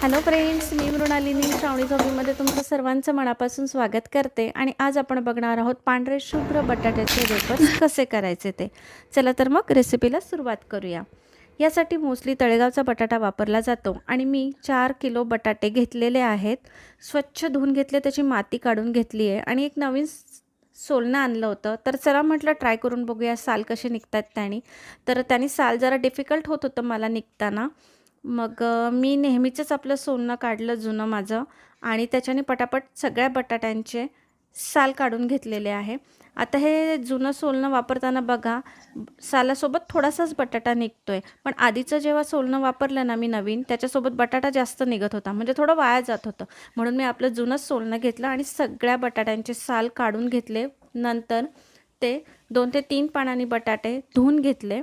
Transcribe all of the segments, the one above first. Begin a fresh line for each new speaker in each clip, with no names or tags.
Hello friends, मी मृणालिनी श्रावणी झोबीमध्ये तुमचं सर्वांचं मनापासून स्वागत करते. आणि आज आपण बघणार आहोत पांढरे शुभ्र बटाट्याचे वेफर्स कसे करायचे ते. चला तर मग रेसिपीला सुरुवात करूया. यासाठी मोस्टली तळेगावचा बटाटा वापरला जातो आणि मी 4 किलो बटाटे घेतलेले आहेत. स्वच्छ धुवून घेतले, त्याची माती काढून घेतली आहे आणि एक नवीन सोलणं आणलं होतं. तर चला म्हटलं ट्राय करून बघूया साल कसे निघतात त्याने. तर त्याने साल जरा डिफिकल्ट होत होतं मला निघताना. मग मी नेहमीचंच आपलं सोलणं काढलं जुनं माझं आणि त्याच्याने पटापट सगळ्या बटाट्यांचे साल काढून घेतलेले आहे. आता हे जुनं सोलणं वापरताना बघा, सालासोबत थोडासाच बटाटा निघतो आहे. पण आधीचं जेव्हा सोलणं वापरलं ना मी नवीन, त्याच्यासोबत बटाटा जास्त निघत होता, म्हणजे थोडं वाया जात होतं. म्हणून मी आपलं जुनंच सोलणं घेतलं आणि सगळ्या बटाट्यांचे साल काढून घेतले. नंतर ते 2 ते 3 पाण्याने बटाटे धुवून घेतले.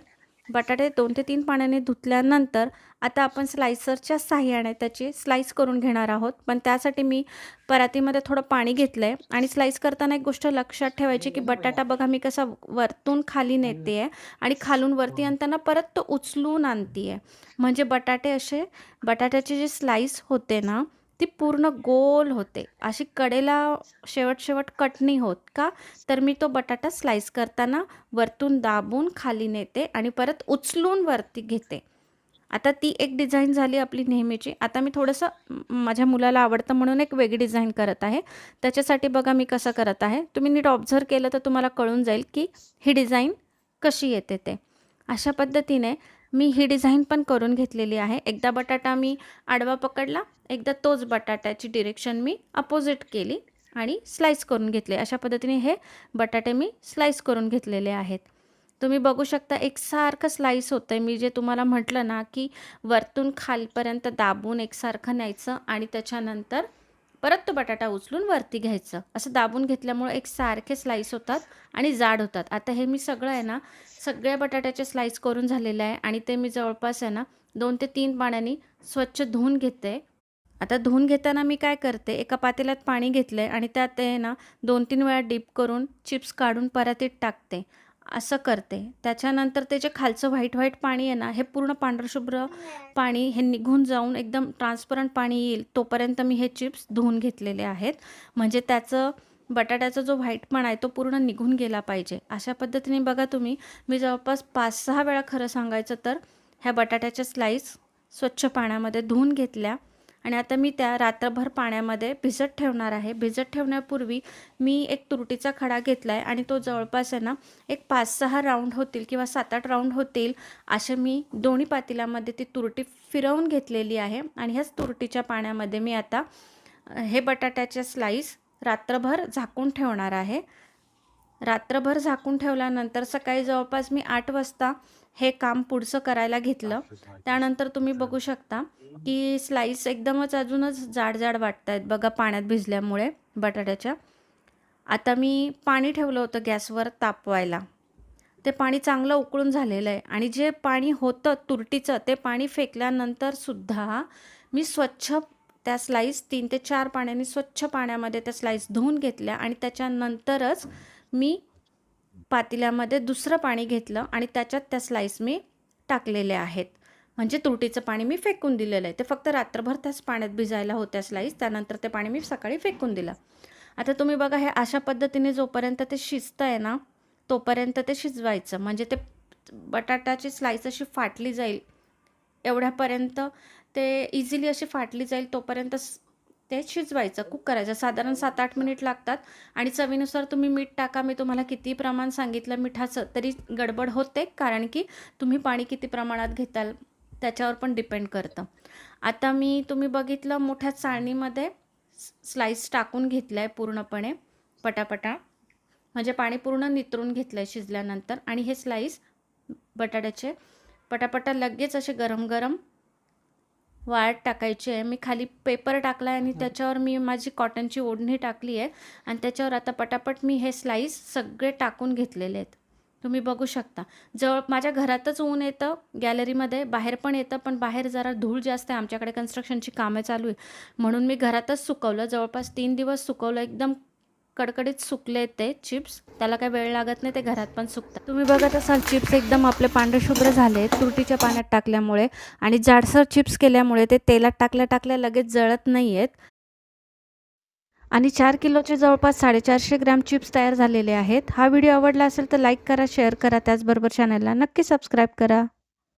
बटाटे 2 ते 3 पाण्याने धुतल्यानंतर आता आपण स्लायसरच्या साहाय्याने त्याची स्लाईस करून घेणार आहोत. पण त्यासाठी मी परातीमध्ये थोडं पाणी घेतलं आहे आणि स्लाईस करताना एक गोष्ट लक्षात ठेवायची की बटाटा बघा मी कसा वरतून खाली नेते आहे आणि खालून वरती आणताना परत तो उचलून आणते आहे. म्हणजे बटाट्याची जी स्लाईस होते ना, ती पूर्ण गोल होते. अशी कडेला शेवट कट नाही होत का? तर मी तो बटाटा स्लाईस करताना वरतून दाबून खाली नेते आणि परत उचलून वरती घेते. आता ती एक डिझाइन झाली आपली नेहमीची. आता मी थोडंसं माझ्या मुलाला आवडतं म्हणून एक वेगळी डिझाइन करत आहे. त्याच्यासाठी बघा मी कसं करत आहे. तुम्ही नीट ऑब्झर्व्ह केलं तर तुम्हाला कळून जाईल की ही डिझाइन कशी येते ते. अशा पद्धतीने मी ही डिझाइन पण करून घेतलेली आहे. एकदा बटाटा मी आडवा पकडला, एकदा तोच बटाट्याची डिरेक्शन मी अपोजिट केली आणि स्लाईस करून घेतले. अशा पद्धतीने हे बटाटे मी स्लाईस करून घेतलेले आहेत. तुम्ही बघू शकता एकसारखं स्लाईस होतंय. मी जे तुम्हाला म्हटलं ना, की वरतून खालपर्यंत दाबून एकसारखं न्यायचं आणि त्याच्यानंतर परत तो बटाटा उचलून वरती घ्यायचं. असं दाबून घेतल्यामुळे एकसारखे स्लाईस होतात आणि जाड होतात. आता हे मी सगळं आहे ना, सगळ्या बटाट्याचे स्लाईस करून झालेलं आहे आणि ते मी जवळपास आहे ना 2 ते 3 पाण्याने स्वच्छ धुवून घेते. आता धुवून घेताना मी काय करते, एका पातेल्यात पाणी घेतलंय आणि त्यात आहे ना 2-3 वेळा डिप करून चिप्स काढून परातीत टाकते. असं करते. त्याच्यानंतर ते जे खालचं व्हाईट पाणी आहे ना, हे पूर्ण पांढरशुभ्र पाणी हे निघून जाऊन एकदम ट्रान्सपरंट पाणी येईल तोपर्यंत मी हे चिप्स धुवून घेतलेले आहेत. म्हणजे त्याचं बटाट्याचा जो व्हाईटपणा आहे तो पूर्ण निघून गेला पाहिजे. अशा पद्धतीने बघा तुम्ही, मी जवळपास 5-6 वेळा खरं सांगायचं तर ह्या बटाट्याच्या स्लाईस स्वच्छ पाण्यामध्ये धुवून घेतल्या आणि आता मी त्या रात्रभर पाण्यामध्ये भिजत ठेवणार आहे. भिजत ठेवण्यापूर्वी मी एक तुरटीचा खडा घेतला आहे आणि तो जवळपास आहे ना एक 5-6 राऊंड होतील किंवा 7-8 राऊंड होतील असे मी दोन्ही पातेल्यामध्ये ती तुरटी फिरवून घेतलेली आहे. आणि ह्याच तुरटीच्या पाण्यामध्ये मी आता हे बटाट्याच्या स्लाईस रात्रभर झाकून ठेवणार आहे. रात्रभर झाकून ठेवल्यानंतर सकाळी जवळपास मी 8 वाजता हे काम पुढचं करायला घेतलं. त्यानंतर तुम्ही बघू शकता की स्लाईस एकदमच अजूनच जाड वाटत आहेत बघा पाण्यात भिजल्यामुळे बटाट्याच्या. आता मी पाणी ठेवलं होतं गॅसवर तापवायला. ते पाणी चांगलं उकळून झालेलं आहे आणि जे पाणी होतं तुरटीचं ते पाणी फेकल्यानंतर सुद्धा मी स्वच्छ त्या स्लाईस 3 ते 4 पाण्याने स्वच्छ पाण्यामध्ये त्या स्लाईस धुवून घेतल्या आणि त्याच्यानंतरच मी पातेल्यामध्ये दुसरं पाणी घेतलं आणि त्याच्यात त्या स्लाईस मी टाकलेल्या आहेत. म्हणजे तुरटीचं पाणी मी फेकून दिलेलं आहे. ते फक्त रात्रभर त्याच पाण्यात भिजायला होत्या स्लाईस. त्यानंतर ते पाणी मी सकाळी फेकून दिलं. आता तुम्ही बघा हे अशा पद्धतीने जोपर्यंत ते शिजतं आहे ना, तोपर्यंत ते शिजवायचं. म्हणजे ते बटाट्याची स्लाईस अशी फाटली जाईल एवढ्यापर्यंत ते इझिली अशी फाटली जाईल तोपर्यंत ते शिजवायचं. कुक करायचं. साधारण 7-8 मिनिट लागतात आणि चवीनुसार तुम्ही मीठ टाका. मी तुम्हाला किती प्रमाण सांगितलं मिठाचं तरी गडबड होते, कारण की तुम्ही पाणी किती प्रमाणात घेताल त्याच्यावर पण डिपेंड करतं. आता मी तुम्ही बघितलं मोठ्या चाळणीमध्ये स्लाईस टाकून घेतलं आहे पूर्णपणे पटापटा. म्हणजे पाणी पूर्ण नितरून घेतलं आहे शिजल्यानंतर आणि हे स्लाईस बटाट्याचे पटापटा लगेच असे गरम वाळत टाकायचे आहे. मी खाली पेपर टाकला आहे आणि त्याच्यावर मी माझी कॉटनची ओढणी टाकली आहे आणि त्याच्यावर आता पटापट मी हे स्लाईस सगळे टाकून घेतलेले आहेत. तुम्ही बघू शकता. माझ्या घरातच ऊन येतं, गॅलरीमध्ये बाहेर पण येतं, पण बाहेर जरा धूळ जास्त आहे. आमच्याकडे कन्स्ट्रक्शनची कामं चालू आहे म्हणून मी घरातच सुकवलं. जवळपास 3 दिवस सुकवलं. एकदम कडकडीत सुकले ते चिप्स. त्याला काही वेळ लागत नाही, ते घरात पण सुकतात. तुम्ही बघत असाल चिप्स एकदम आपले पांढरे शुभ्र झाले तुरटीच्या पाण्यात टाकल्यामुळे, आणि जाडसर चिप्स केल्यामुळे ते तेलात टाकल्या लगेच जळत नाही आहेत. आणि 4 किलोचे जवळपास 450 ग्रॅम चिप्स तयार झालेले आहेत. हा व्हिडिओ आवडला असेल तर लाईक करा, शेअर करा, त्याचबरोबर चॅनलला नक्की सबस्क्राईब करा.